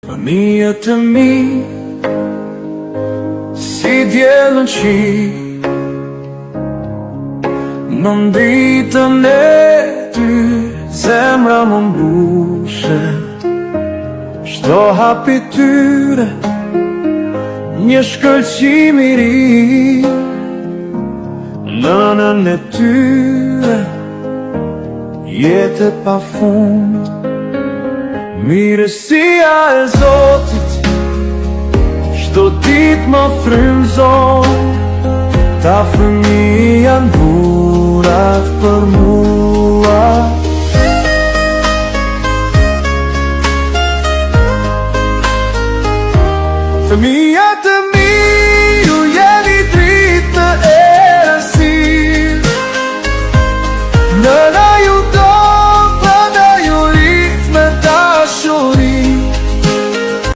Fëmijët e mi, si djelën qi, në ditën e ty, zemra më mbushe. Çdo hap i tyre, një shkëlqim i ri, nënën e tyre, jetë pa fund. Mirësia e Zotit çdo ditë më frymëzon. Ta fëmijë janë burat për mua. Fëmijët e mi